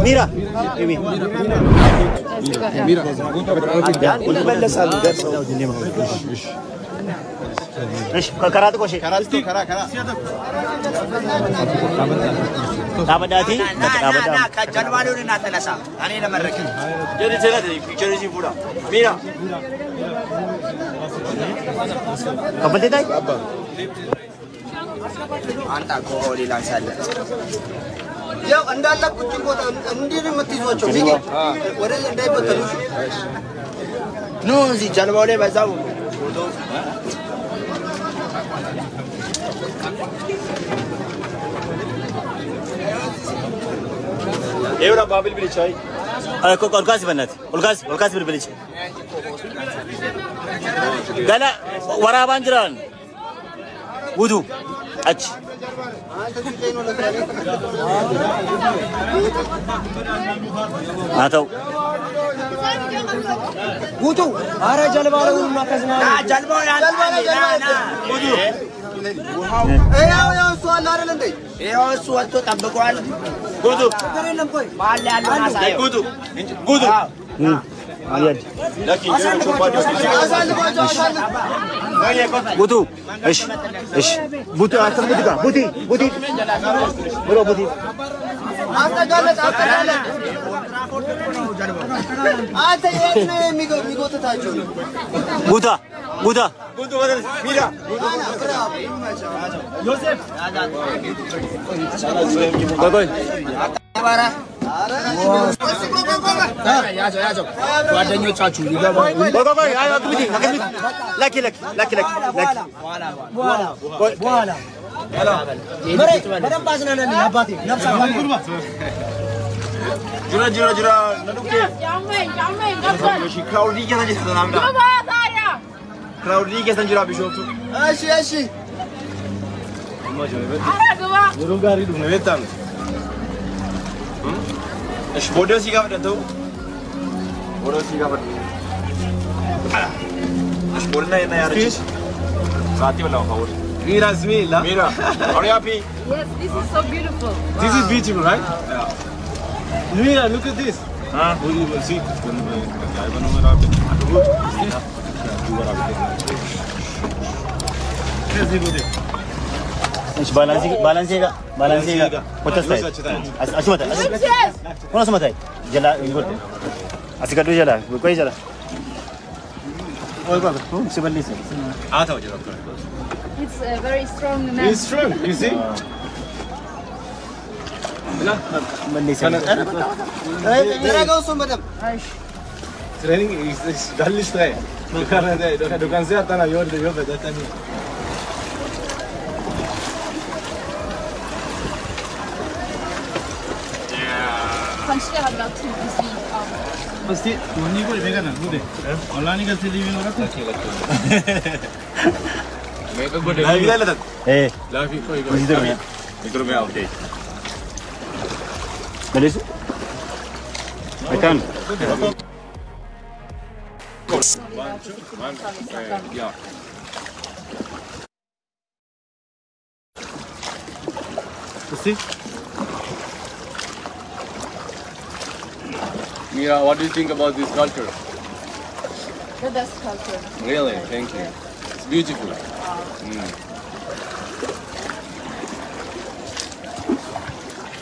Mira. ايش كرات كوشي كرات تابداتي انا كجنوالون ناتنسا انا لمرك جدي جدي بيكچر جي بودا ميرا قبل داي አንተ ኮሊ ላንሳለ ያው እንዳለ ቁጭ ቦታ እንዲህ የምትይዟቸው ወደ እንዳይበተሉ ኑ እዚህ ጀልባው ላይ በዛው ፎቶ ኤውራ ባብል ብልቻይ ኦልጋስ በእናትህ ኦልጋስ ብልብልች ገና ወራባን ጅራን ውዱ አች አተው ውጡ አረ ጀልባው ማከዝና ጀልባው ና ውጡ ያው እሱ አለ አይደል እንዴ ያው እሱ ወጥቶ ጠብቋል ጉዱ ተገረለም ቆይ ማለ ያለው ማሳይ ጉዱ አያድ ጉዱ እሺ ቡቱ አተምድጋ ቡቲ ብሎ ቡቲ አስተጋለጥ አንተ የት የሚጎትታቸው ጉዳ ወደ ሚራ ዮሴፍ ቆይ ባራ ያዘው ጓደኞቻችሁ ይገባ ቆይ አግብቲ ላኪ በኋላ በደንብ አዝናናልኝ አባቴ ነፍሳ ጅራ ነዱኬ እሺ ክራውዲ ከተጀተናምዳ ክራውዲ ከተንጅራ ቢሾፍቱ እሺ ሩጋሪ ዱ ነቤታም እሺ ቦደሲ ጋር ደተው ቦደሲ ጋር እሺ ቦልና ያረች ሳቲ በላው ካወሪ Mira, Smila. Mira, are you happy? Yes, this is so beautiful. This is beautiful, right? Yeah. Mira, look at this. What you will see? ባላንሲጋ ወተስታይ አስመታ ወራስ መታይ ጀላ ይጎት አስገዱ ጀላ ቆይ ጀላ ወይ ባባ ሲበልስ አታው ጀላ It's very strong. It's strong, you see? لا training is gallish try du kan se att han gör det jobbet detta nu Kanske hade varit typiskt fast det ni går i vägarna gode alla ni kan till livet och rätta mega good la vida la la fi koi idhar mein okay Beleza? Aitan. Yeah. see Mira, what do you think about this culture? the best culture. Really? Thank you. It's beautiful.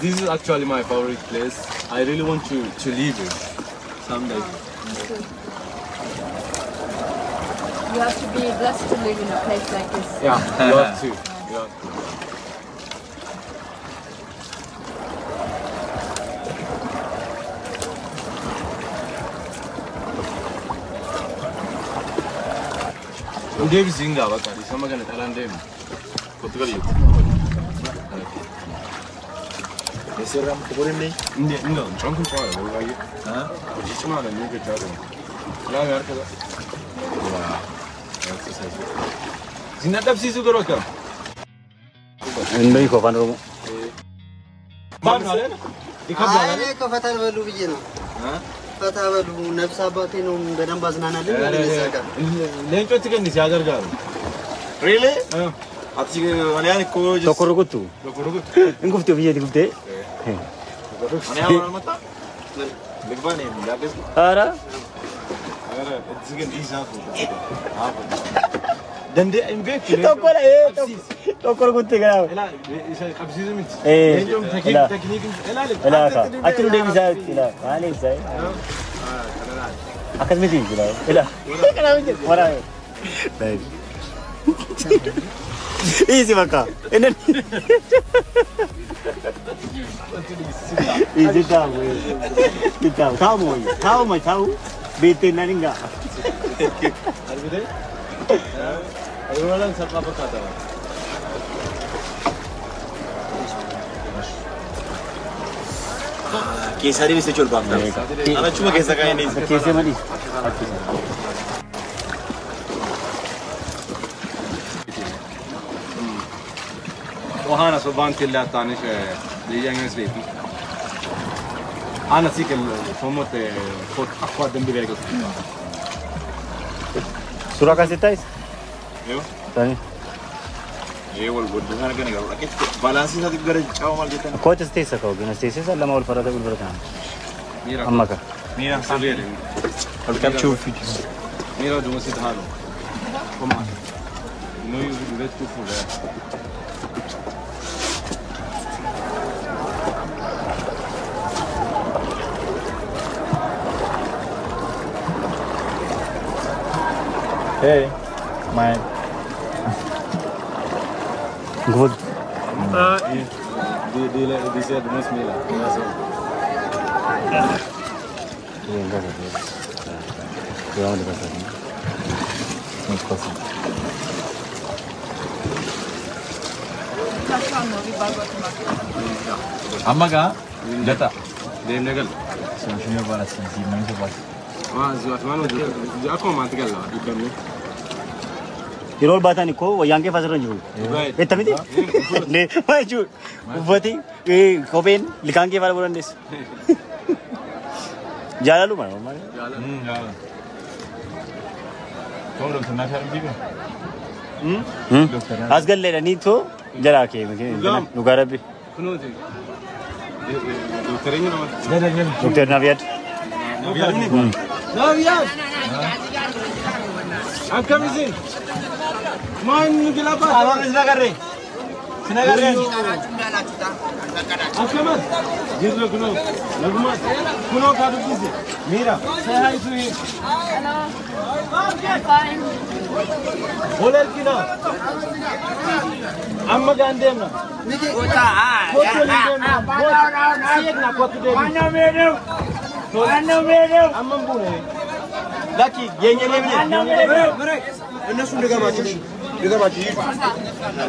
This is actually my favorite place. I really want to leave it someday. You have to be blessed to live in a place like this. Yeah, you have to. You have to. Davis Zinga, bakari. Sama kan taran dem. Portugal. Ese ram kuburin ni Enggak, drunken fire. What are you? Huh? Just mal eine Lüge tun. Ja, wir hatten das. Ja. Das ist es. Sie nicht absiehst du gerade? Ini kau pandu. Bang, alle? Ich habe አይ ከፈተን በሉ ብዬ ነው ፈታበሉ ነፍስ አባቴ ነው በደንብ አዝናናለኝ ማለት ነው ለንጮት ግን ሲያደርጋሉ really አጥቂ ወላን ኮጅ ተቆርቁቱ እንኩፍቴ ብዬ ድኩፍቴ እኔ አሁን አልመጣ ልግባኔ ላገዝ አራ እዚህ ግን ይዛፉ ደንደ ኢንቤክ ተቆራ ተቆርቁቱ ገና ላ ቀብሲዝም እንጆም ቴክኒክ لا أكيد ده مثال لا ما عليه زي أكيد مدين لا لا كلام جد مرة طيب إيزي مكا إنن إيزي تاو ما تاو بيتين نانينغا أربعة أيوة سبعة بكرة केसरी भी से चल पाता है अरे चुमा कैसा का नहीं कैसे मनी वहाँ ना सुबान तिल्ला तानिश लियांगे स्लेपी أنا سيك الفموت فوت أقوى دم بيجي سورة كاسة تايس أيوه تاني ये वो गुड दुकान का निकालो लेकिन बालांस ही साथ इधर चाव माल देता है कोच स्टेस का होगा ना स्टेस से लम्हा और फरादा कुल बरता है मेरा अम्मा का मेरा साले ले और कैप्चर फीचर मेरा जो मुझसे था लो कम आ नो यू वेट टू फुल है Hey my good This is the most meal. Amma ka? Jata. Dem legal. Solution para sensi main se pas. Zuat mano aku mati kala ikan ni. Irol bata ni ko yang ke pasar ranjul. Tapi ni maju. Berarti kopen likang ke pada bulan des. Jalan lu mana? Jalan. Kau doktor nak cari juga? Asgal le ni to jara ke mungkin. Lugara bi. Kuno je. Doktor ini nama. Doktor Naviat. Naviat ni. Naviat. Angkat mesin. Main gila apa? Abang sila kare. Sila kare. Angkat. Jiru kuno. Laguma. Kuno kadu kisi. Mira. Say hi to him. Hello. Fine. Boler kina. Amma gandem na. Kota Foto lidem na. Siek na foto de. Mana medo. Amma bune. Laki yenye lebne. እነሱ እንደገባችሁ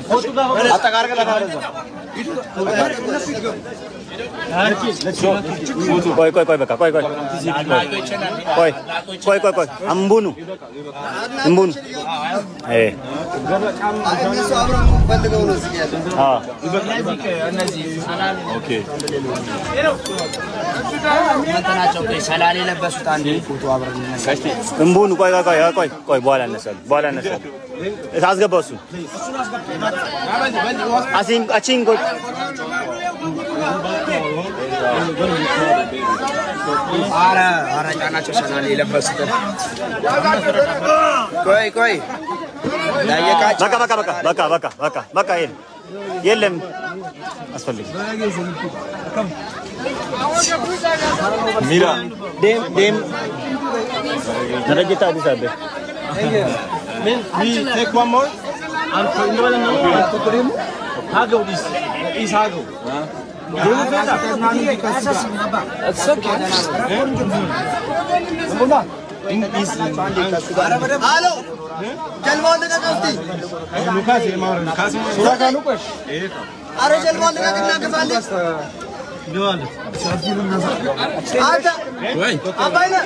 Foto da. Atakar ka lagara. Koi baka koi. Ambunu. እነሱ አብረው ፈልገው ነው እዚህ ያለው Okay. እንትናቸው ሰላሌ ለበሱት አንዴ ፎቶ አብረን Ambunu koi በኋላ እነሳለሁ አስገባው እሱ አቺን ቆይ አረ ጫናቸው ሰላሌ ለበሱት ቆይ በቃ የለም አስፈልግ Mira. Dem Narajita addis abbe We take one more. And for Indra no. Hago this. Is Hago. It's okay. Hello. ጀልባውን ልቀቀውስቲ Lucas, Lucas. Sura Lucas. አረ ጀልባውን ልቀቅና ግፋልኝ Go on. አንተ አባይነህ